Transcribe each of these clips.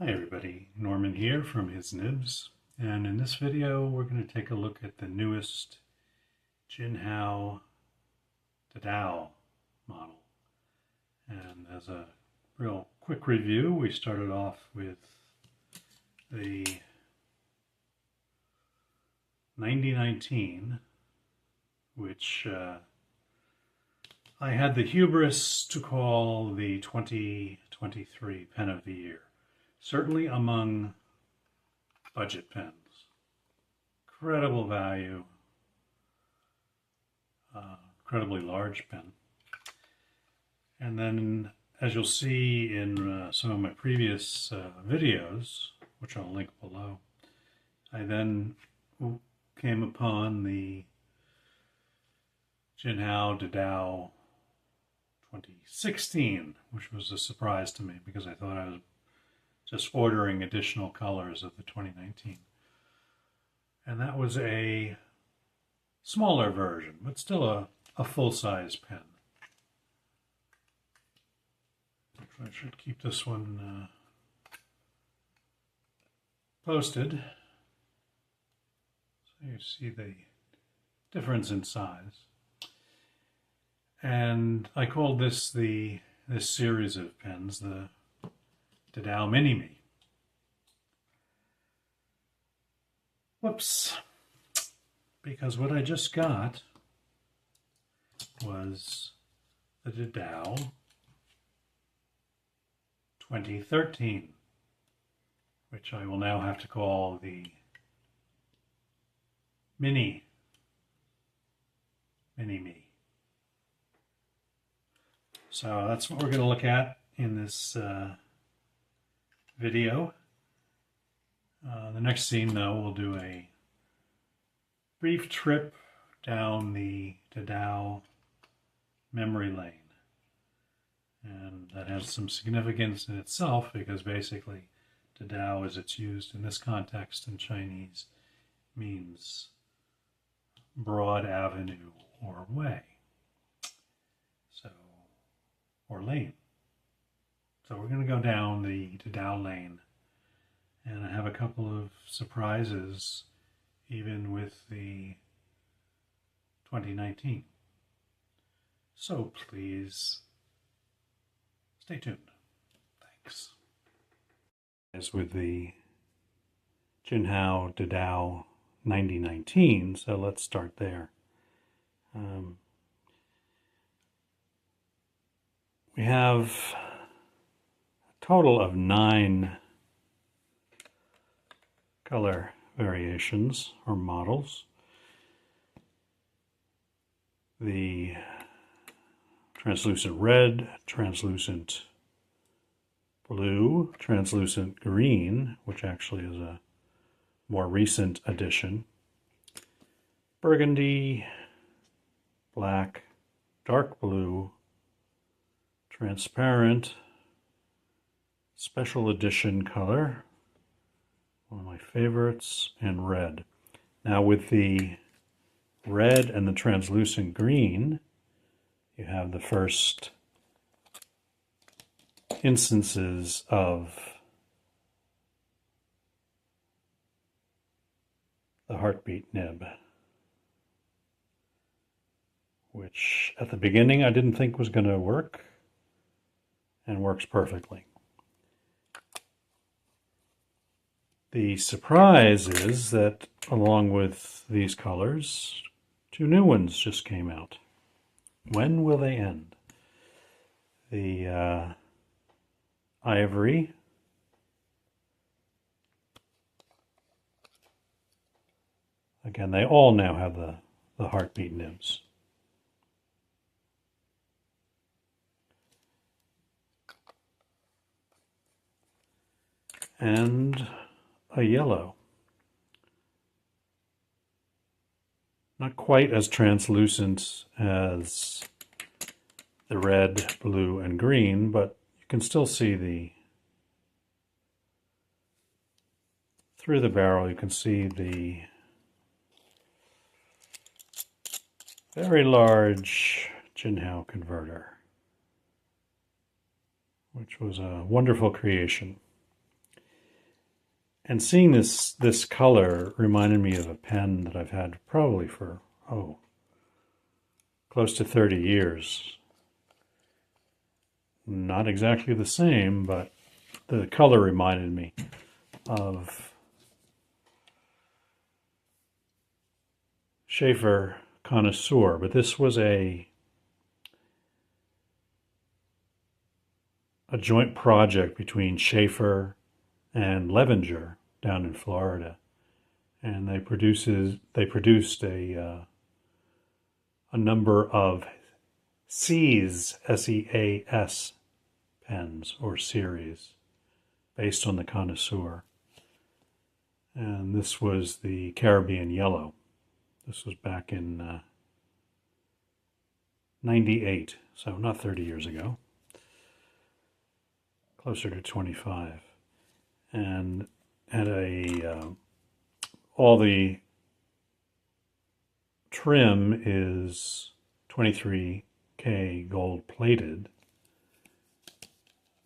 Hi everybody, Norman here from His Nibs, and in this video we're going to take a look at the newest Jinhao Dadao model. And as a real quick review, we started off with the 9019, which I had the hubris to call the 2023 pen of the year. Certainly among budget pens. Incredible value, incredibly large pen. And then, as you'll see in some of my previous videos, which I'll link below, I then came upon the Jinhao Dadao 2016, which was a surprise to me because I thought I was just ordering additional colors of the 2019. And that was a smaller version, but still a full-size pen. Actually, I should keep this one posted so you see the difference in size. And I called this series of pens the Dadao Mini-Me. Whoops. Because what I just got was the Dadao 2013, which I will now have to call the Mini-Me. So that's what we're going to look at in this video. The next scene, though, we'll do a brief trip down the Dadao memory lane. And that has some significance in itself because basically Dadao, as it's used in this context in Chinese, means broad avenue or way. So, or lane. So we're going to go down the Dadao lane, and I have a couple of surprises even with the 2019. So please stay tuned. Thanks. As with the Jinhao Dadao 9019, so let's start there. We have total of 9 color variations or models. The translucent red, translucent blue, translucent green, which actually is a more recent addition, burgundy, black, dark blue, transparent, special edition color, one of my favorites, and red. Now with the red and the translucent green, you have the first instances of the heartbeat nib, which at the beginning I didn't think was going to work, and works perfectly. The surprise is that along with these colors, 2 new ones just came out. When will they end? The ivory, again, they all now have the heartbeat nibs. And a yellow. Not quite as translucent as the red, blue, and green, but you can still see through the barrel, you can see the very large Jinhao converter, which was a wonderful creation. And seeing this color reminded me of a pen that I've had probably for, close to 30 years. Not exactly the same, but the color reminded me of Schaefer Connoisseur, but this was a joint project between Schaefer and Levenger down in Florida, and they produced a number of Seas, SEAS pens or series based on the Connoisseur. And this was the Caribbean Yellow. This was back in 98, so not 30 years ago, closer to 25. And had all the trim is 23K gold plated.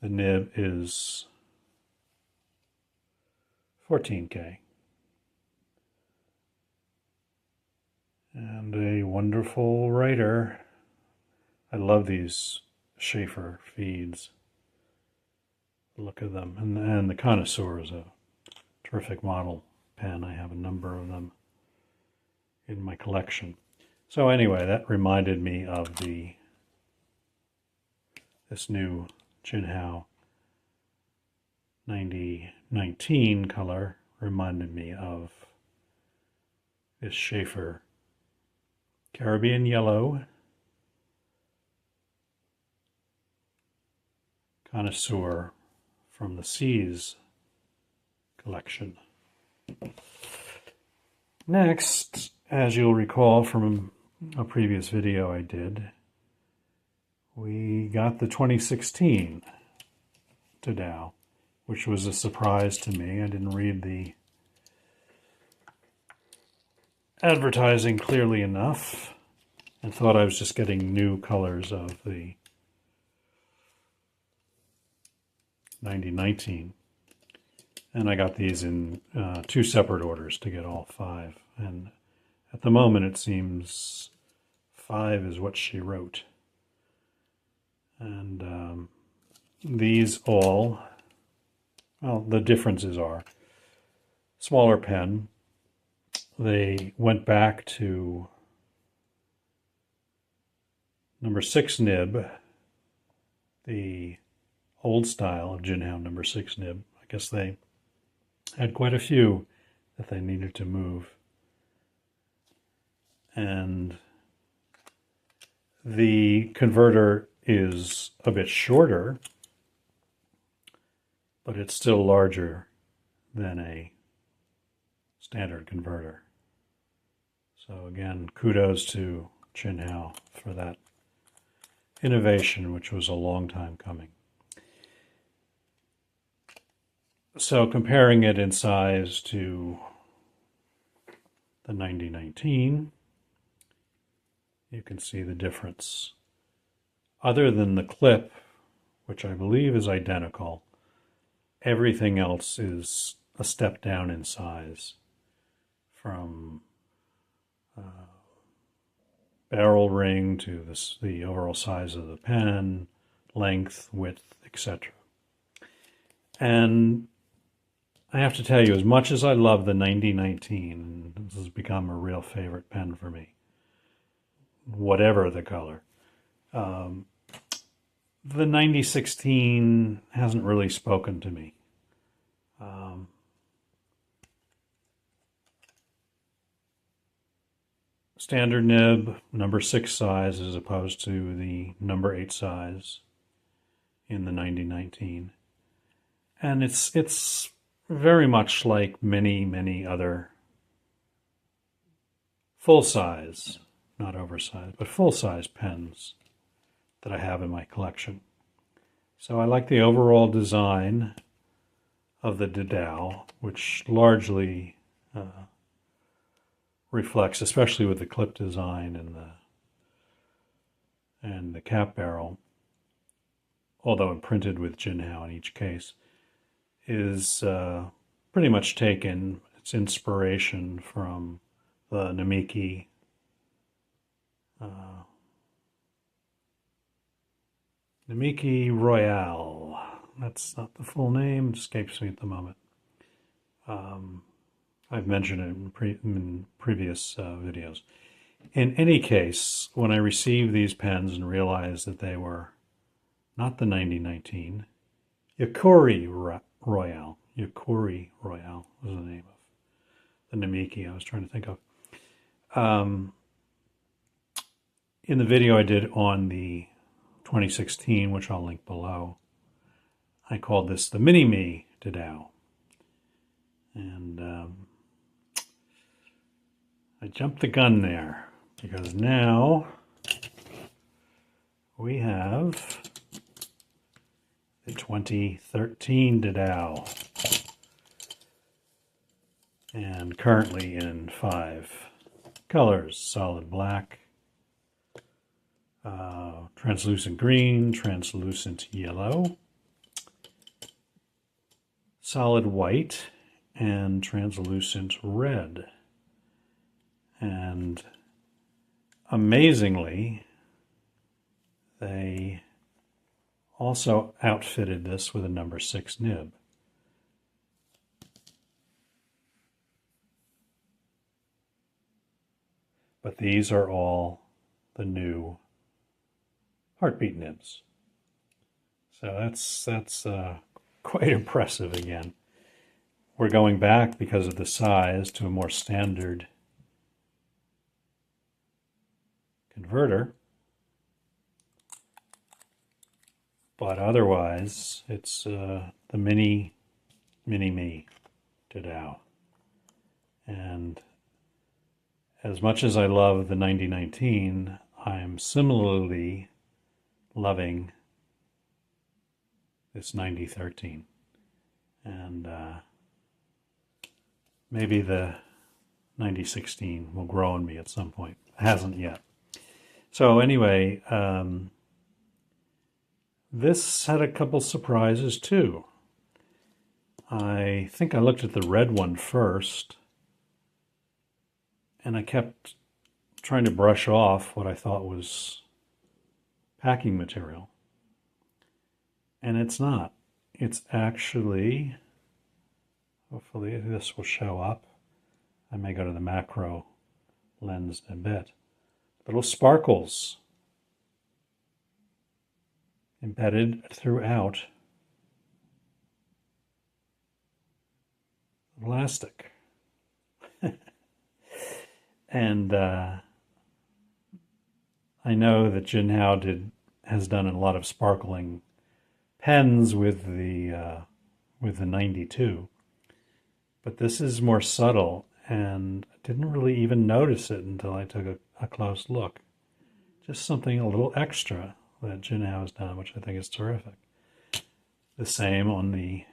The nib is 14K. And a wonderful writer. I love these Schaefer feeds. Look at them. And the Connoisseur is a terrific model pen. I have a number of them in my collection. So anyway, that reminded me of this new Jinhao 9019 color. Reminded me of this Schaefer Caribbean Yellow Connoisseur from the Seas collection. Next, as you'll recall from a previous video I did, we got the 2016 Dadao, which was a surprise to me. I didn't read the advertising clearly enough and thought I was just getting new colors of the 9019. And I got these in 2 separate orders to get all 5. And at the moment it seems 5 is what she wrote. And these all, well, the differences are smaller pen. They went back to number 6 nib, the old style of Jinhao number 6 nib. I guess they had quite a few that they needed to move. And the converter is a bit shorter, but it's still larger than a standard converter. So again, kudos to Jinhao for that innovation, which was a long time coming. So comparing it in size to the 9019, you can see the difference. Other than the clip, which I believe is identical, everything else is a step down in size, from barrel ring to the overall size of the pen, length, width, etc. And I have to tell you, as much as I love the 9019, this has become a real favorite pen for me, whatever the color. The 9016 hasn't really spoken to me. Standard nib, number 6 size as opposed to the number 8 size in the 9019. And it's very much like many other full-size, not oversized, but full-size pens that I have in my collection. So I like the overall design of the Dadao, which largely reflects, especially with the clip design and the cap barrel, although imprinted with Jinhao in each case, is pretty much taken its inspiration from the Namiki Namiki Royale. That's not the full name, it escapes me at the moment. I've mentioned it in previous videos. In any case, when I received these pens and realized that they were not the 9019, Yakuri Royale. Yakuri Royale was the name of the Namiki I was trying to think of. In the video I did on the 2016, which I'll link below, I called this the Mini-Me Dadao. And I jumped the gun there because now we have the 2013 Dadao, and currently in 5 colors: solid black, translucent green, translucent yellow, solid white, and translucent red. And amazingly, they also outfitted this with a number 6 nib. But these are all the new heartbeat nibs. So that's quite impressive again. We're going back, because of the size, to a more standard converter. But otherwise, it's the Mini-Me Dadao. And as much as I love the 9019, I'm similarly loving this 9013. And maybe the 9016 will grow on me at some point. It hasn't yet. So anyway, this had a couple surprises too. I think I looked at the red one first, and I kept trying to brush off what I thought was packing material. And it's not. It's actually, hopefully this will show up. I may go to the macro lens in a bit. Little sparkles embedded throughout the plastic. And I know that Jinhao has done a lot of sparkling pens with the 92, but this is more subtle, and I didn't really even notice it until I took a close look. Just something a little extra that Jinhao has done, which I think is terrific. The same on the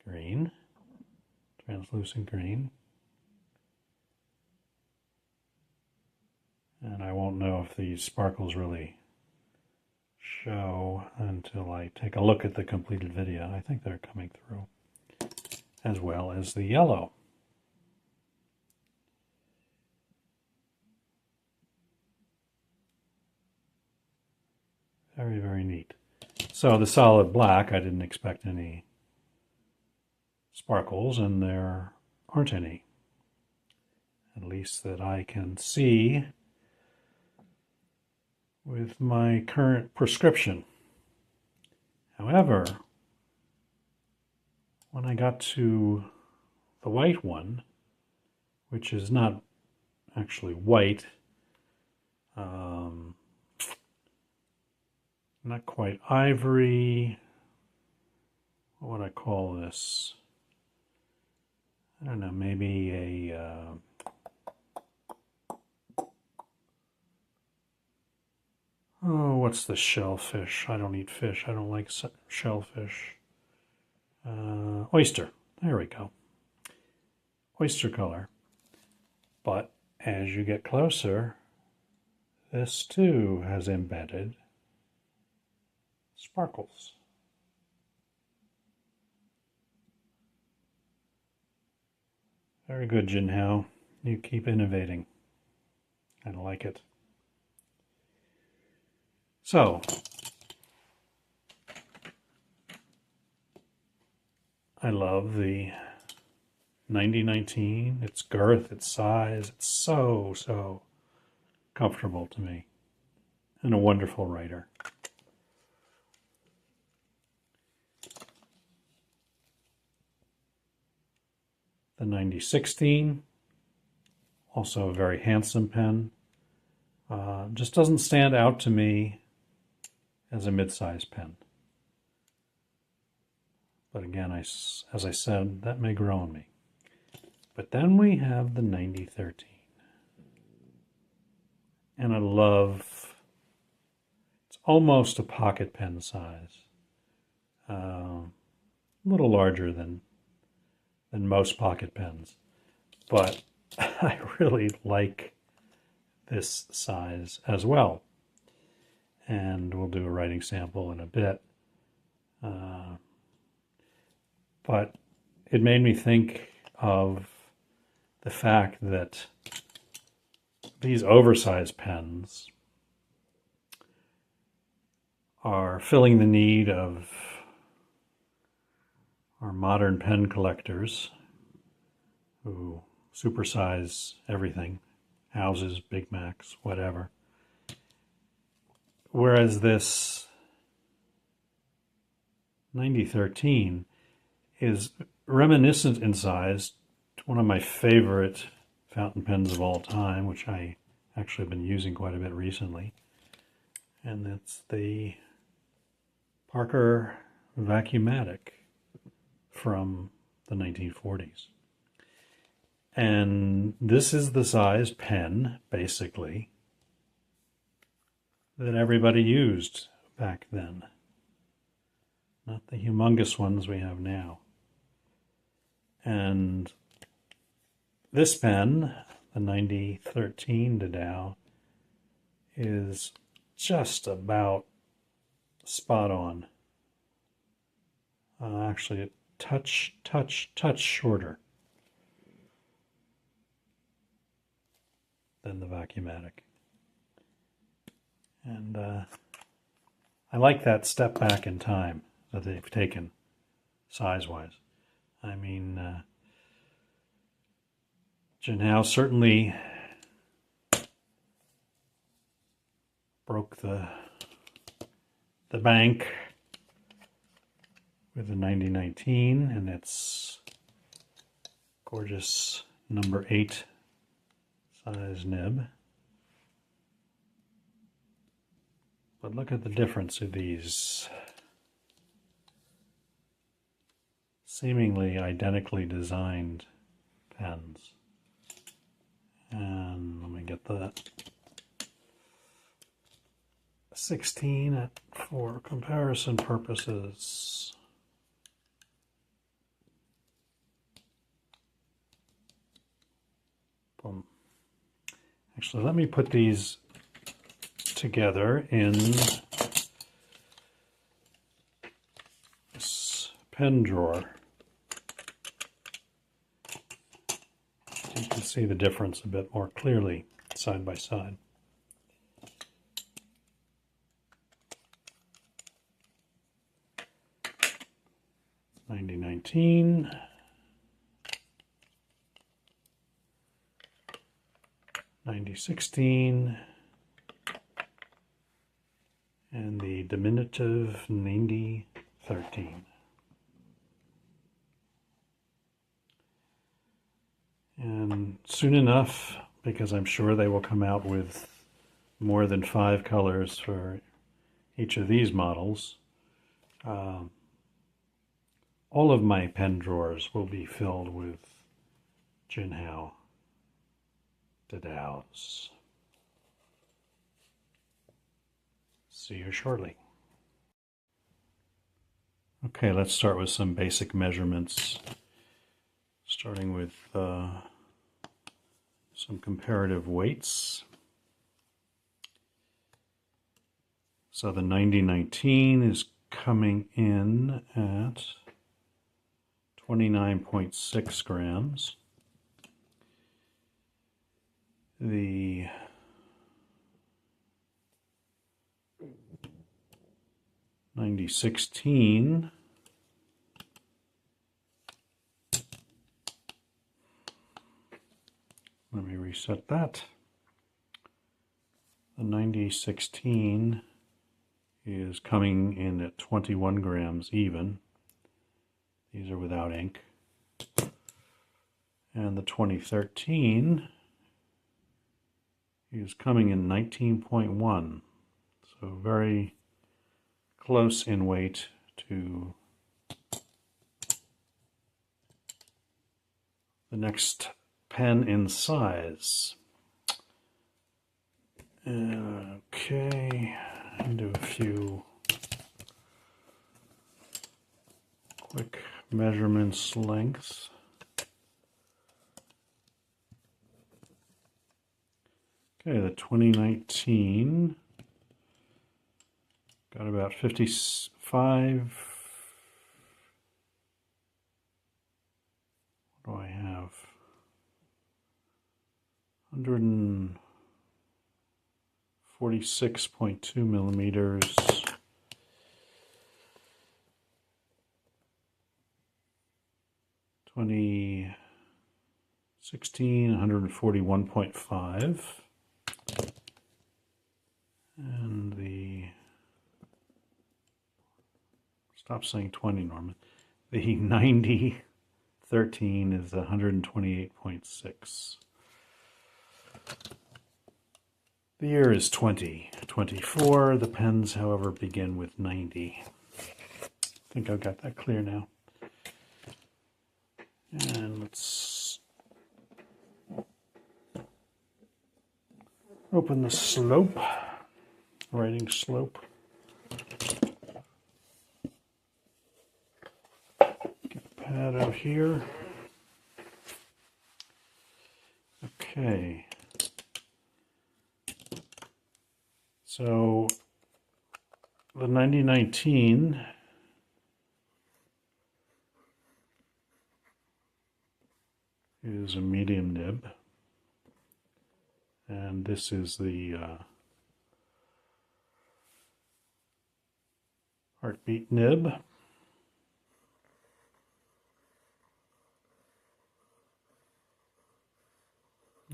green, translucent green. And I won't know if these sparkles really show until I take a look at the completed video. I think they're coming through, as well as the yellow. Very, very neat. So the solid black, I didn't expect any sparkles, and there aren't any, at least that I can see with my current prescription. However, when I got to the white one, which is not actually white, not quite ivory, what would I call this? I don't know, maybe a oh, what's the shellfish? I don't eat fish. I don't like shellfish. Oyster. There we go. Oyster color. But as you get closer, this too has embedded sparkles. Very good, Jinhao. You keep innovating. I like it. So, I love the 9019. Its girth, its size, it's so comfortable to me. And a wonderful writer. The 9016, also a very handsome pen. Just doesn't stand out to me as a mid-size pen. But again, as I said, that may grow on me. But then we have the 9013. And I love, it's almost a pocket pen size. A little larger than most pocket pens. But I really like this size as well. And we'll do a writing sample in a bit. But it made me think of the fact that these oversized pens are filling the need of our modern pen collectors who supersize everything, houses, Big Macs, whatever. Whereas this 9013 is reminiscent in size to one of my favorite fountain pens of all time, which I actually have been using quite a bit recently. And that's the Parker Vacuumatic from the 1940s. And this is the size pen, basically, that everybody used back then. Not the humongous ones we have now. And this pen, the 9013 Dadao, is just about spot on. Actually, a touch shorter than the Vacuumatic. And I like that step back in time that they've taken size-wise. I mean, Jinhao certainly broke the bank with the 9019 and its gorgeous number 8 size nib. But look at the difference of these seemingly identically designed pens. And let me get the 16 for comparison purposes. Boom. Actually, let me put these together in this pen drawer. You can see the difference a bit more clearly side by side. $90.19. $90.16. And the diminutive 90.13. And soon enough, because I'm sure they will come out with more than 5 colors for each of these models, all of my pen drawers will be filled with Jinhao Dadaos. See you shortly. Okay, let's start with some basic measurements, starting with some comparative weights. So the 9019 is coming in at 29.6 grams. the '9016 let me reset that. The 9016 is coming in at 21 grams even. These are without ink. And the 2013 is coming in 19.1. So very close in weight to the next pen in size. Okay, I'll do a few quick measurements, lengths. Okay, the 2019 got about 55. What do I have? 146.2 millimeters. 2016, 141.5. And the, stop saying 20, Norman. The 9013 is 128.6. The year is 2024. The pens, however, begin with 90. I think I've got that clear now. And let's open the slope, writing slope. Get the pad out here. Okay. So the 9019 is a medium nib, and this is the heartbeat nib.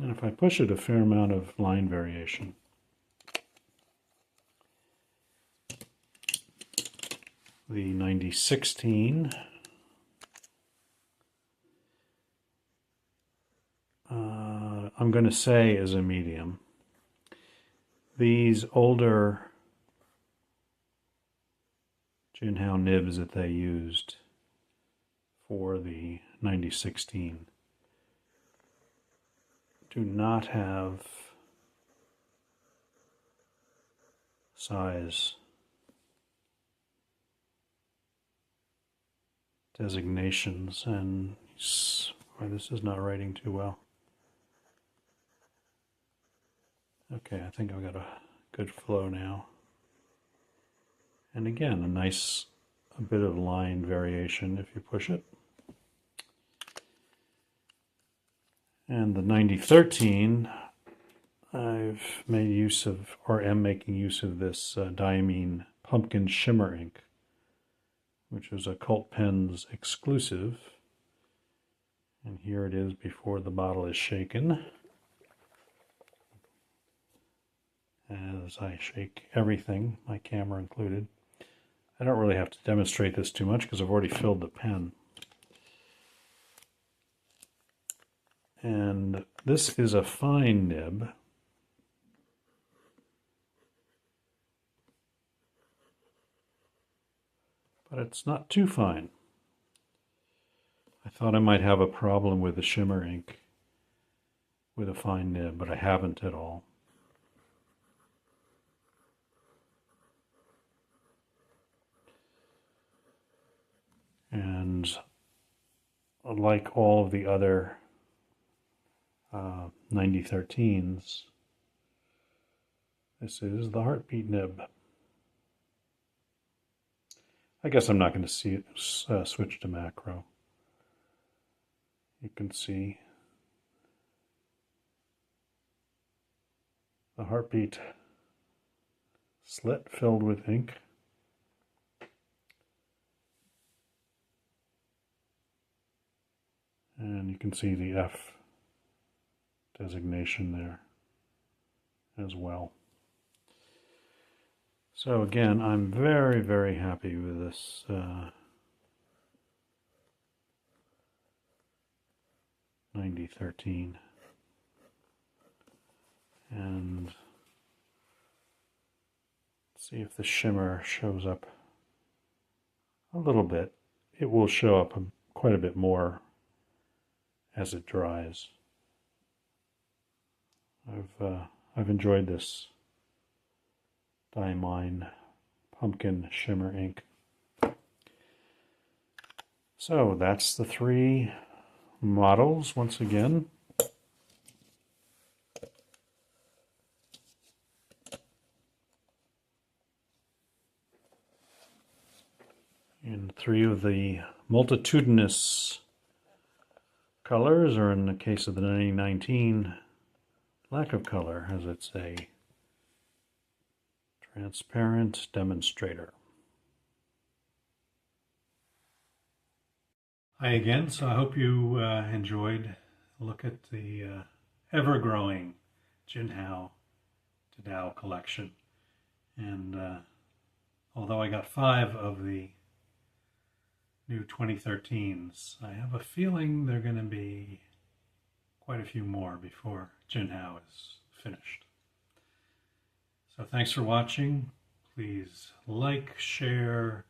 And if I push it, a fair amount of line variation. The 9016 I'm going to say is a medium. These older Jinhao nibs that they used for the 9016 do not have size designations, and this is not writing too well. Okay, I think I've got a good flow now. And again, a bit of line variation if you push it. And the 9013, I've made use of, or am making use of, this diamine pumpkin shimmer ink, which is a Cult Pens exclusive. And here it is before the bottle is shaken. As I shake everything, my camera included. I don't really have to demonstrate this too much because I've already filled the pen. And this is a fine nib. But it's not too fine. I thought I might have a problem with the shimmer ink with a fine nib, but I haven't at all. And like all of the other 9013s, this is the heartbeat nib. I guess I'm not going to see it switch to macro. You can see the heartbeat slit filled with ink. And you can see the F designation there as well. So again, I'm very, very happy with this 9013. And let's see if the shimmer shows up a little bit. It will show up quite a bit more as it dries. I've enjoyed this Diamine Pumpkin Shimmer ink. So that's the 3 models once again. And 3 of the multitudinous colors, or in the case of the 9019, lack of color, as it's a transparent demonstrator. Hi again, so I hope you enjoyed a look at the ever-growing Jinhao Dadao collection. And although I got 5 of the new 2013s, I have a feeling they're going to be quite a few more before Jinhao is finished. So thanks for watching. Please like, share,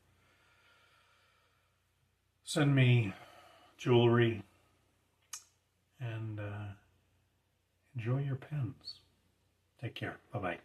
send me jewelry, and enjoy your pens. Take care. Bye-bye.